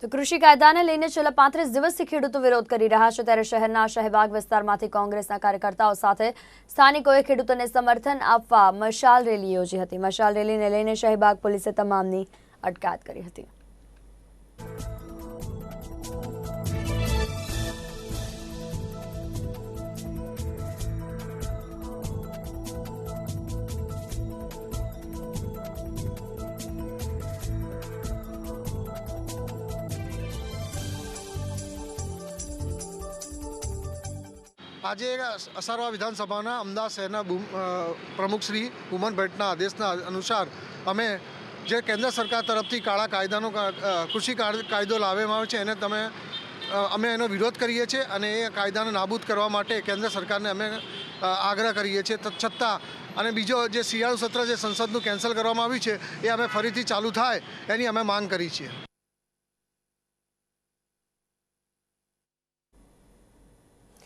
તો કૃષિ કાયદાને લઈને છેલ્લા 35 દિવસથી ખેડૂતો વિરોધ કરી રહ્યા છે, ત્યારે શહેરના શહેબાગ વિસ્તારમાંથી કોંગ્રેસના કાર્યકર્તાઓ સાથે સ્થાનિકોએ ખેડૂતોને સમર્થન આપવા મશાલ રેલી યોજી હતી। મશાલ રેલીને લઈને શહેબાગ પોલીસે તમામની અટકાયત કરી હતી। આજે અસારવા વિધાનસભાના અમદાવાદ શહેરના પ્રમુખ શ્રી ઉમન ભટ્ટના આદેશના અનુસાર અમે જે કેન્દ્ર સરકાર તરફથી કાળા કાયદાનો કૃષિ કાયદો લાવવામાં આવે છે એને અમે એનો વિરોધ કરીએ છીએ અને એ કાયદાને નાબૂદ કરવા માટે કેન્દ્ર સરકારને અમે આગ્રહ કરીએ છીએ। છતાં અને બીજો જે શિયાળુ સત્ર જે સંસદનું કેન્સલ કરવામાં આવ્યું છે એ અમે ફરીથી ચાલુ થાય એની અમે માંગ કરી છીએ।